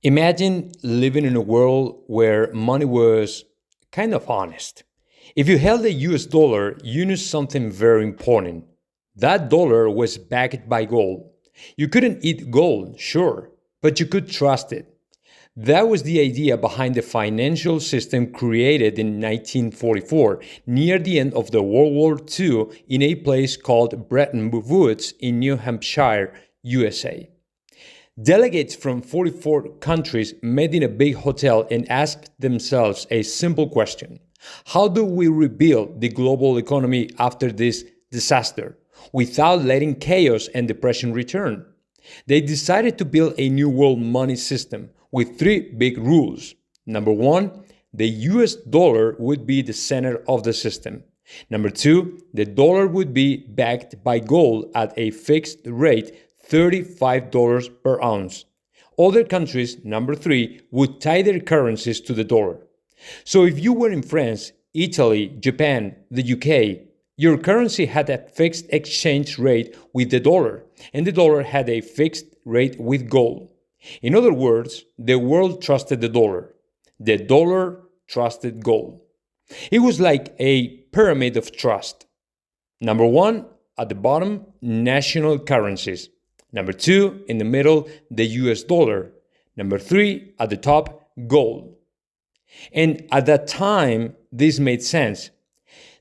Imagine living in a world where money was kind of honest. If you held a US dollar, you knew something very important. That dollar was backed by gold. You couldn't eat gold, sure, but you could trust it. That was the idea behind the financial system created in 1944, near the end of the World War II, in a place called Bretton Woods in New Hampshire, USA. Delegates from 44 countries met in a big hotel and asked themselves a simple question. How do we rebuild the global economy after this disaster without letting chaos and depression return? They decided to build a new world money system with three big rules. Number one, the US dollar would be the center of the system. Number two, the dollar would be backed by gold at a fixed rate, $35 per ounce. Other countries, number three, would tie their currencies to the dollar. So if you were in France, Italy, Japan, the UK, your currency had a fixed exchange rate with the dollar, and the dollar had a fixed rate with gold. In other words, the world trusted the dollar. The dollar trusted gold. It was like a pyramid of trust. Number one, at the bottom, national currencies. Number two, in the middle, the US dollar. Number three, at the top, gold. And at that time, this made sense.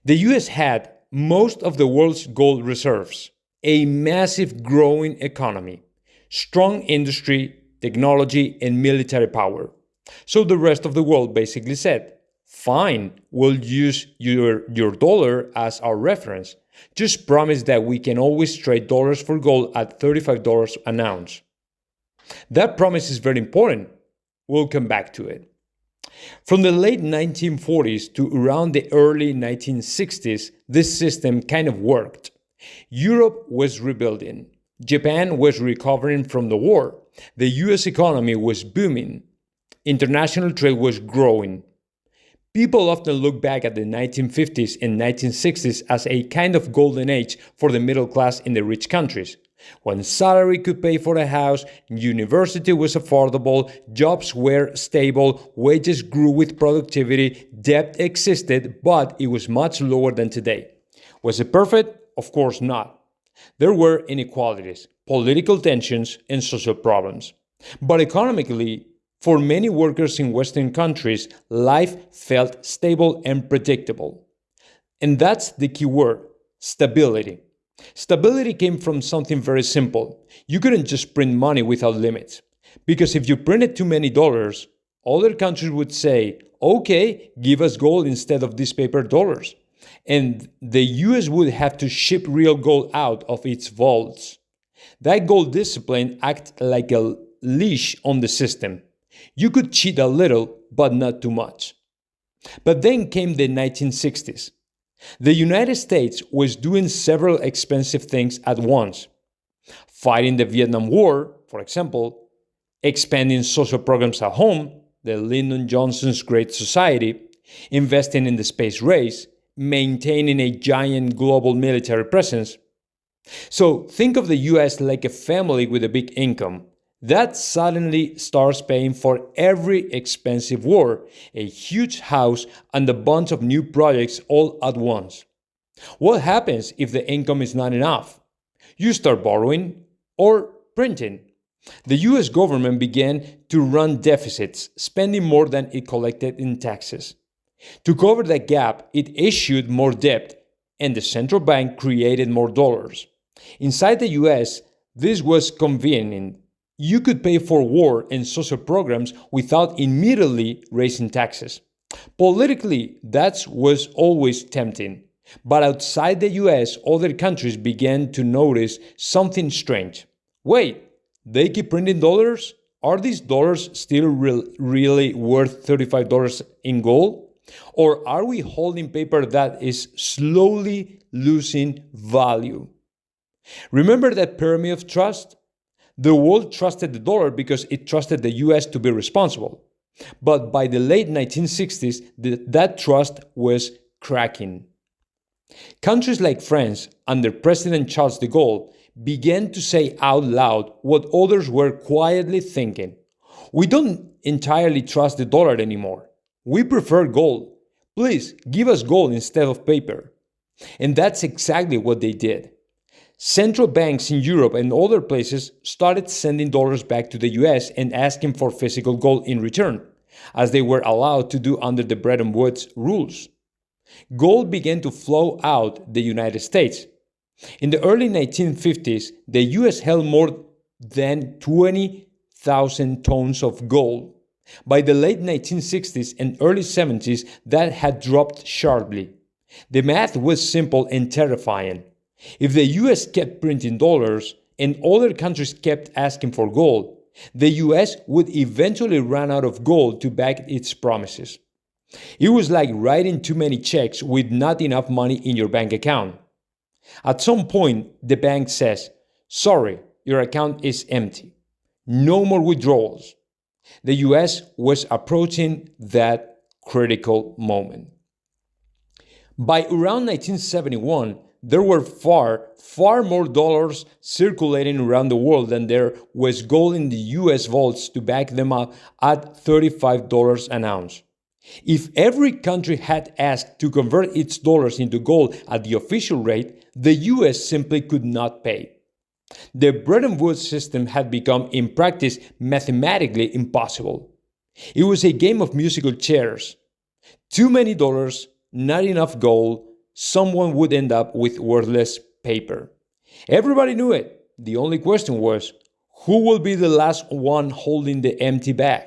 The US had most of the world's gold reserves, a massive growing economy, strong industry, technology, and military power. So the rest of the world basically said, fine, we'll use your dollar as our reference. Just promise that we can always trade dollars for gold at $35 an ounce. That promise is very important. We'll come back to it. From the late 1940s to around the early 1960s, this system kind of worked. Europe was rebuilding. Japan was recovering from the war. The US economy was booming. International trade was growing. People often look back at the 1950s and 1960s as a kind of golden age for the middle class in the rich countries. When salary could pay for a house, university was affordable, jobs were stable, wages grew with productivity, debt existed, but it was much lower than today. Was it perfect? Of course not. There were inequalities, political tensions, and social problems. But economically, for many workers in Western countries, life felt stable and predictable. And that's the key word, stability. Stability came from something very simple. You couldn't just print money without limits. Because if you printed too many dollars, other countries would say, okay, give us gold instead of these paper dollars. And the US would have to ship real gold out of its vaults. That gold discipline acted like a leash on the system. You could cheat a little, but not too much. But then came the 1960s. The United States was doing several expensive things at once. Fighting the Vietnam War, for example, expanding social programs at home, the Lyndon Johnson's Great Society, investing in the space race, maintaining a giant global military presence. So think of the US like a family with a big income. That suddenly starts paying for every expensive war, a huge house, and a bunch of new projects all at once. What happens if the income is not enough? You start borrowing or printing. The US government began to run deficits, spending more than it collected in taxes. To cover that gap, it issued more debt, and the central bank created more dollars. Inside the US, this was convenient. You could pay for war and social programs without immediately raising taxes. Politically, that was always tempting. But outside the US, other countries began to notice something strange. Wait, they keep printing dollars? Are these dollars still really worth $35 in gold? Or are we holding paper that is slowly losing value? Remember that pyramid of trust? The world trusted the dollar because it trusted the US to be responsible. But by the late 1960s, that trust was cracking. Countries like France, under President Charles de Gaulle, began to say out loud what others were quietly thinking. We don't entirely trust the dollar anymore. We prefer gold. Please give us gold instead of paper. And that's exactly what they did. Central banks in Europe and other places started sending dollars back to the US and asking for physical gold in return, as they were allowed to do under the Bretton Woods rules. Gold began to flow out the United States. In the early 1950s, the US held more than 20,000 tons of gold. By the late 1960s and early 70s, that had dropped sharply. The math was simple and terrifying. If the US kept printing dollars and other countries kept asking for gold, the US would eventually run out of gold to back its promises. It was like writing too many checks with not enough money in your bank account. At some point, the bank says, "Sorry, your account is empty. No more withdrawals." The US was approaching that critical moment. By around 1971, there were far more dollars circulating around the world than there was gold in the US vaults to back them up at $35 an ounce. If every country had asked to convert its dollars into gold at the official rate, the US simply could not pay. The Bretton Woods system had become, in practice, mathematically impossible. It was a game of musical chairs. Too many dollars, not enough gold, someone would end up with worthless paper. Everybody knew it. The only question was, who will be the last one holding the empty bag?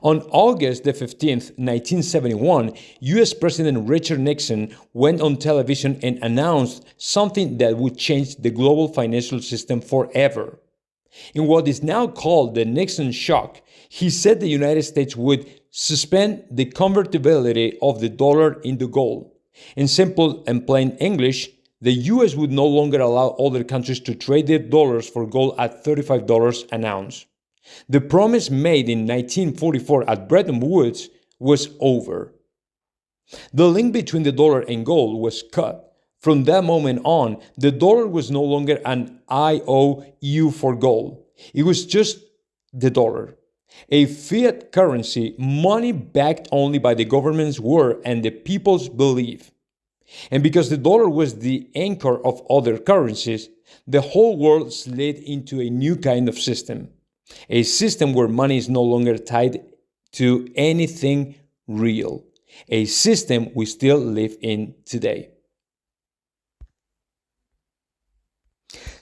On August the 15th, 1971, US President Richard Nixon went on television and announced something that would change the global financial system forever. In what is now called the Nixon shock, he said the United States would suspend the convertibility of the dollar into gold. In simple and plain English, the US would no longer allow other countries to trade their dollars for gold at $35 an ounce. The promise made in 1944 at Bretton Woods was over. The link between the dollar and gold was cut. From that moment on, the dollar was no longer an IOU for gold. It was just the dollar. A fiat currency, money backed only by the government's word and the people's belief. And because the dollar was the anchor of other currencies, the whole world slid into a new kind of system. A system where money is no longer tied to anything real. A system we still live in today.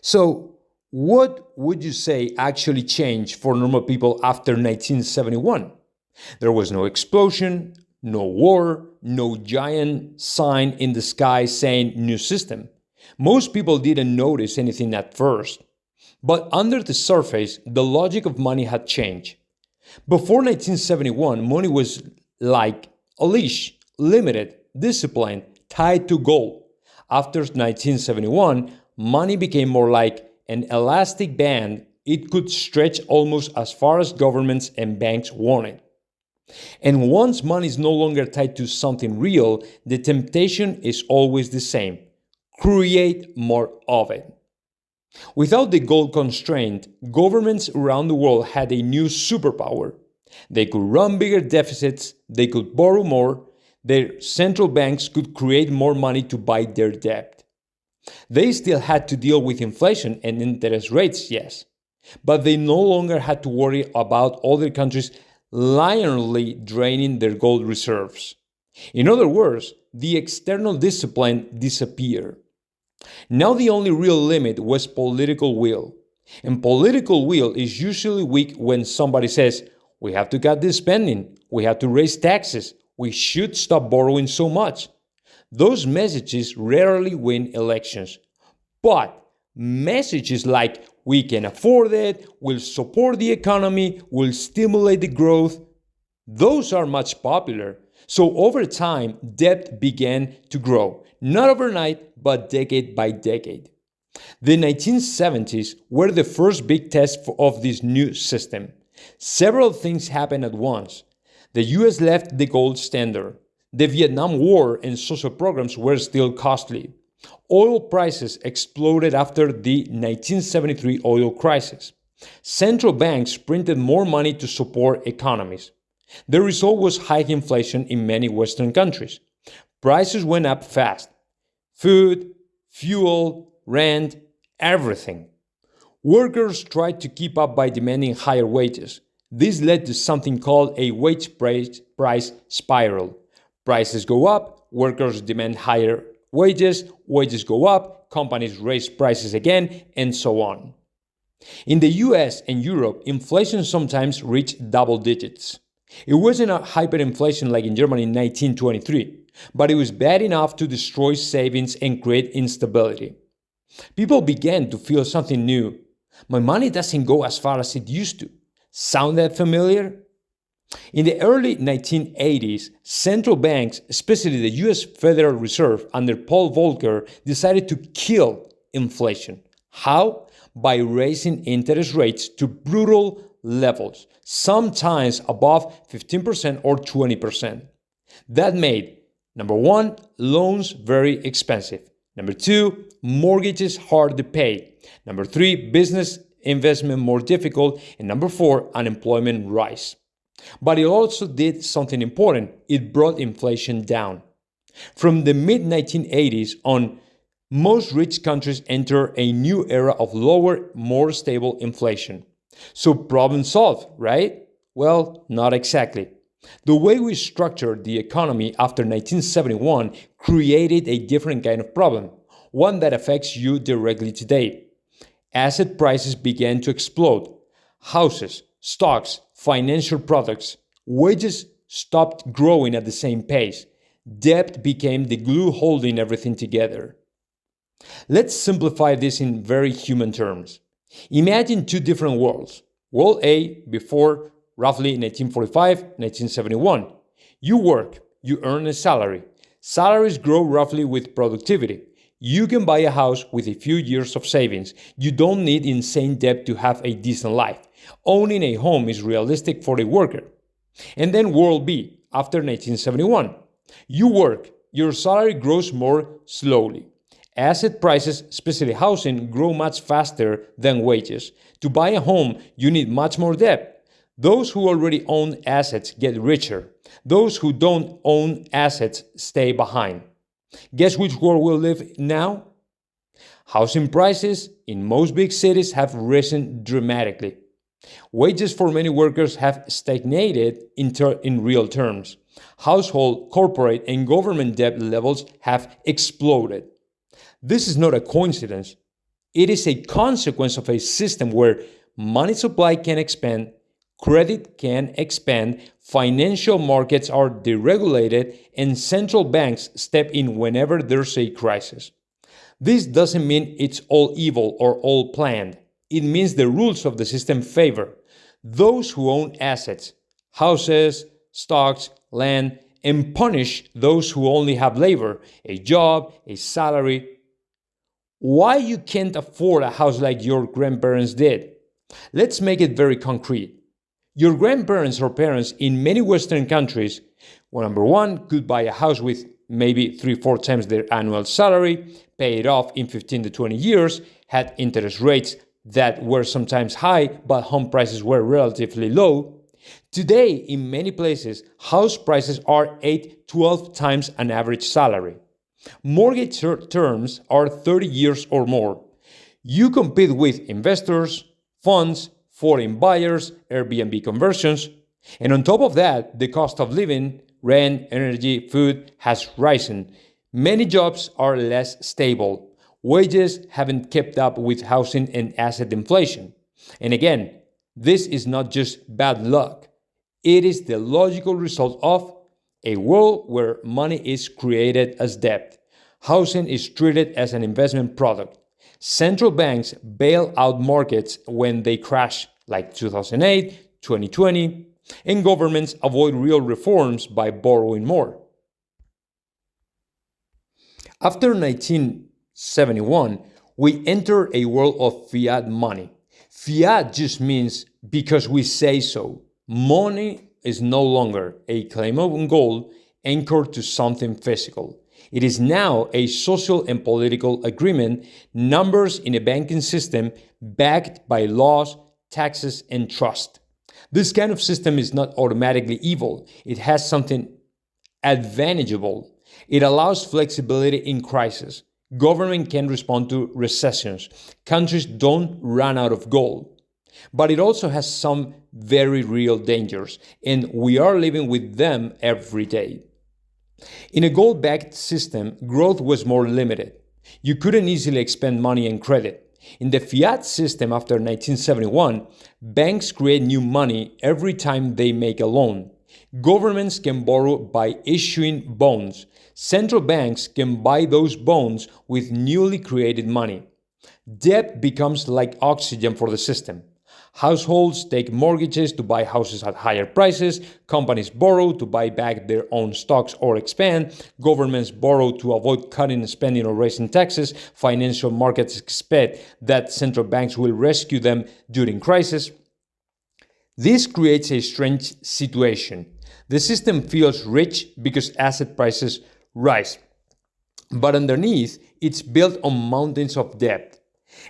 So, what would you say actually changed for normal people after 1971? There was no explosion, no war, no giant sign in the sky saying new system. Most people didn't notice anything at first. But under the surface, the logic of money had changed. Before 1971, money was like a leash, limited, disciplined, tied to gold. After 1971, money became more like an elastic band. It could stretch almost as far as governments and banks wanted. And once money is no longer tied to something real, the temptation is always the same. Create more of it. Without the gold constraint, governments around the world had a new superpower. They could run bigger deficits, they could borrow more, their central banks could create more money to buy their debt. They still had to deal with inflation and interest rates, yes, but they no longer had to worry about other countries lionelly draining their gold reserves. In other words, the external discipline disappeared. Now the only real limit was political will. And political will is usually weak when somebody says, we have to cut this spending, we have to raise taxes, we should stop borrowing so much. Those messages rarely win elections. But messages like, we can afford it, we'll support the economy, we'll stimulate the growth, those are much popular. So over time, debt began to grow. Not overnight, but decade by decade. The 1970s were the first big test of this new system. Several things happened at once. The US left the gold standard. The Vietnam War and social programs were still costly. Oil prices exploded after the 1973 oil crisis. Central banks printed more money to support economies. The result was high inflation in many Western countries. Prices went up fast. Food, fuel, rent, everything. Workers tried to keep up by demanding higher wages. This led to something called a wage price spiral. Prices go up, workers demand higher wages go up, companies raise prices again, and so on. In the US and Europe, inflation sometimes reached double digits. It wasn't a hyperinflation like in Germany in 1923, but it was bad enough to destroy savings and create instability. People began to feel something new. My money doesn't go as far as it used to. Sound that familiar? In the early 1980s, central banks, especially the US Federal Reserve under Paul Volcker, decided to kill inflation. How? By raising interest rates to brutal levels, sometimes above 15% or 20%. That made, number one, loans very expensive. Number two, mortgages hard to pay. Number three, business investment more difficult. And number four, unemployment rise. But it also did something important. It brought inflation down. From the mid-1980s on, most rich countries enter a new era of lower, more stable inflation. So problem solved, right? Well, not exactly. The way we structured the economy after 1971 created a different kind of problem, one that affects you directly today. Asset prices began to explode. Houses, stocks, financial products, wages stopped growing at the same pace. Debt became the glue holding everything together. Let's simplify this in very human terms. Imagine two different worlds. World A before roughly 1945, 1971. You work, you earn a salary. Salaries grow roughly with productivity. You can buy a house with a few years of savings. You don't need insane debt to have a decent life. Owning a home is realistic for a worker. And then World B, after 1971. You work, your salary grows more slowly. Asset prices, especially housing, grow much faster than wages. To buy a home, you need much more debt. Those who already own assets get richer. Those who don't own assets stay behind. Guess which world we live now? Housing prices in most big cities have risen dramatically. Wages for many workers have stagnated in real terms. Household, corporate, and government debt levels have exploded. This is not a coincidence. It is a consequence of a system where money supply can expand, credit can expand, financial markets are deregulated, and central banks step in whenever there's a crisis. This doesn't mean it's all evil or all planned. It means the rules of the system favor those who own assets, houses, stocks, land, and punish those who only have labor, a job, a salary. Why you can't afford a house like your grandparents did? Let's make it very concrete. Your grandparents or parents in many Western countries, well, number one, could buy a house with maybe 3-4 times their annual salary, pay it off in 15 to 20 years, had interest rates that were sometimes high, but home prices were relatively low. Today, in many places, house prices are 8-12 times an average salary. Mortgage terms are 30 years or more. You compete with investors, funds, foreign buyers, Airbnb conversions, and on top of that, the cost of living, rent, energy, food has risen. Many jobs are less stable. Wages haven't kept up with housing and asset inflation. And again, this is not just bad luck. It is the logical result of a world where money is created as debt. Housing is treated as an investment product. Central banks bail out markets when they crash, like 2008, 2020, and governments avoid real reforms by borrowing more. After 1971, we enter a world of fiat money. Fiat just means because we say so. Money is no longer a claim on gold anchored to something physical. It is now a social and political agreement, numbers in a banking system backed by laws, taxes, and trust. This kind of system is not automatically evil. It has something advantageable. It allows flexibility in crisis. Government can respond to recessions. Countries don't run out of gold. But it also has some very real dangers, and we are living with them every day. In a gold-backed system, growth was more limited. You couldn't easily expend money and credit. In the fiat system after 1971, banks create new money every time they make a loan. Governments can borrow by issuing bonds. Central banks can buy those bonds with newly created money. Debt becomes like oxygen for the system. Households take mortgages to buy houses at higher prices. Companies borrow to buy back their own stocks or expand. Governments borrow to avoid cutting spending or raising taxes. Financial markets expect that central banks will rescue them during crisis. This creates a strange situation. The system feels rich because asset prices rise. But underneath, it's built on mountains of debt.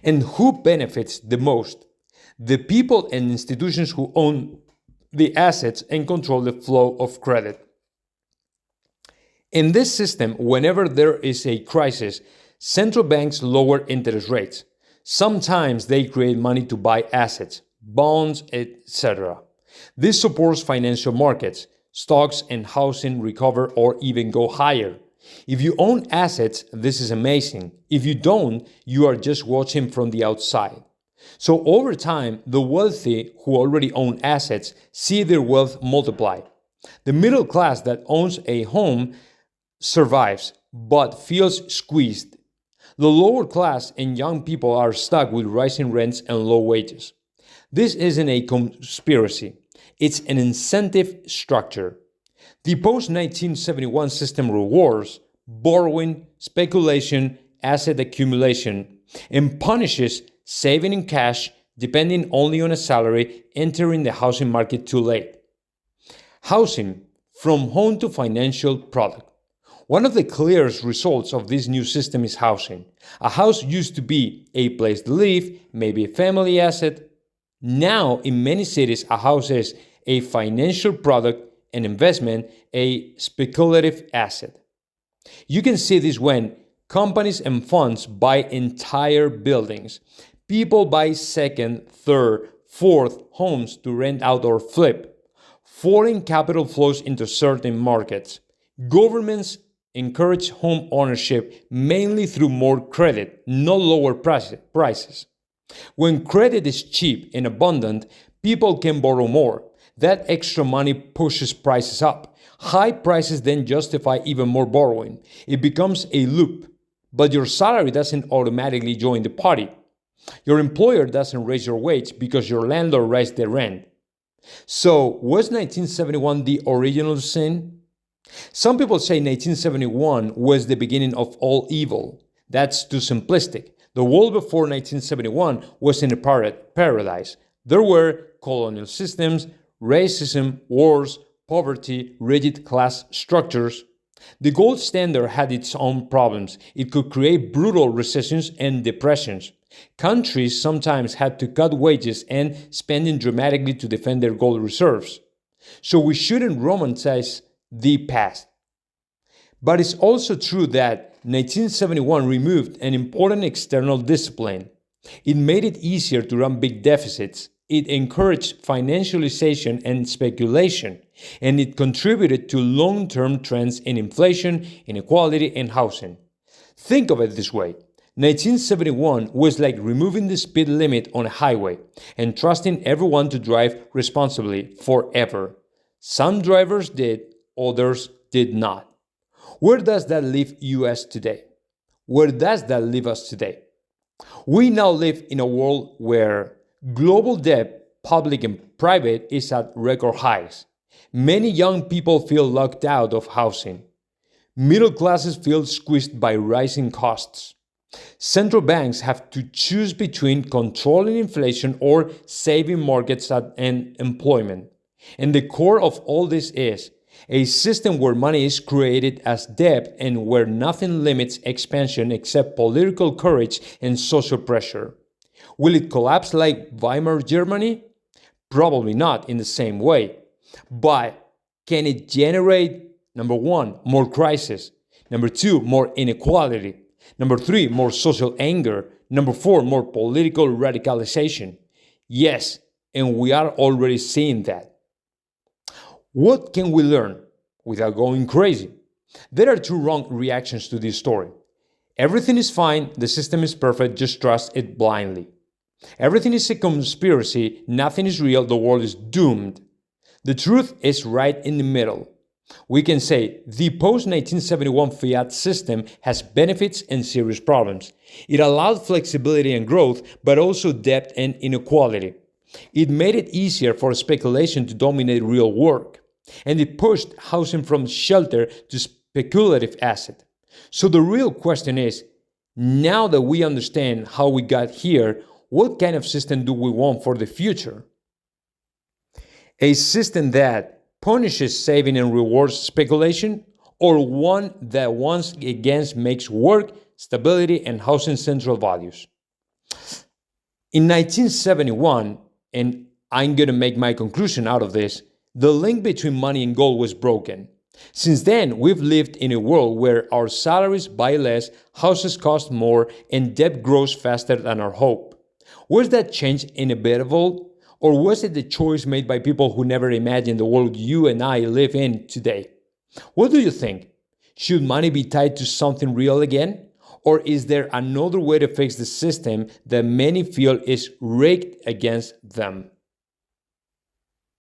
And who benefits the most? The people and institutions who own the assets and control the flow of credit. In this system, whenever there is a crisis, central banks lower interest rates. Sometimes they create money to buy assets, bonds, etc. This supports financial markets. Stocks and housing recover or even go higher. If you own assets, this is amazing. If you don't, you are just watching from the outside. So over time, the wealthy who already own assets see their wealth multiply. The middle class that owns a home survives, but feels squeezed. The lower class and young people are stuck with rising rents and low wages. This isn't a conspiracy. It's an incentive structure. The post-1971 system rewards borrowing, speculation, asset accumulation, and punishes saving in cash, depending only on a salary, entering the housing market too late. Housing, from home to financial product. One of the clearest results of this new system is housing. A house used to be a place to live, maybe a family asset. Now, in many cities, a house is a financial product, an investment, a speculative asset. You can see this when companies and funds buy entire buildings. People buy second, third, fourth homes to rent out or flip. Foreign capital flows into certain markets. Governments encourage home ownership mainly through more credit, not lower prices. When credit is cheap and abundant, people can borrow more. That extra money pushes prices up. High prices then justify even more borrowing. It becomes a loop. But your salary doesn't automatically join the party. Your employer doesn't raise your wage because your landlord raised the rent. So, was 1971 the original sin? Some people say 1971 was the beginning of all evil. That's too simplistic. The world before 1971 was in a paradise. There were colonial systems, racism, wars, poverty, rigid class structures. The gold standard had its own problems. It could create brutal recessions and depressions. Countries sometimes had to cut wages and spending dramatically to defend their gold reserves. So we shouldn't romanticize the past. But it's also true that 1971 removed an important external discipline. It made it easier to run big deficits. It encouraged financialization and speculation, and it contributed to long-term trends in inflation, inequality, and housing. Think of it this way. 1971 was like removing the speed limit on a highway and trusting everyone to drive responsibly forever. Some drivers did, others did not. Where does that leave US today? Where does that leave us today? We now live in a world where global debt, public and private, is at record highs. Many young people feel locked out of housing. Middle classes feel squeezed by rising costs. Central banks have to choose between controlling inflation or saving markets and employment. And the core of all this is a system where money is created as debt and where nothing limits expansion except political courage and social pressure. Will it collapse like Weimar Germany? Probably not in the same way. But can it generate, number one, more crisis? Number two, more inequality? Number three, more social anger? Number four, more political radicalization? Yes, and we are already seeing that. What can we learn without going crazy? There are two wrong reactions to this story. Everything is fine, the system is perfect, just trust it blindly. Everything is a conspiracy, nothing is real, the world is doomed. The truth is right in the middle. We can say the post-1971 fiat system has benefits and serious problems. It allowed flexibility and growth, but also debt and inequality. It made it easier for speculation to dominate real work. And it pushed housing from shelter to speculative asset. So the real question is, now that we understand how we got here, what kind of system do we want for the future? A system that punishes saving and rewards speculation, or one that once again makes work, stability, and housing central values? In 1971, and I'm going to make my conclusion out of this, the link between money and gold was broken. Since then, we've lived in a world where our salaries buy less, houses cost more, and debt grows faster than our hope. Was that change inevitable, or was it the choice made by people who never imagined the world you and I live in today? What do you think? Should money be tied to something real again? Or is there another way to fix the system that many feel is rigged against them?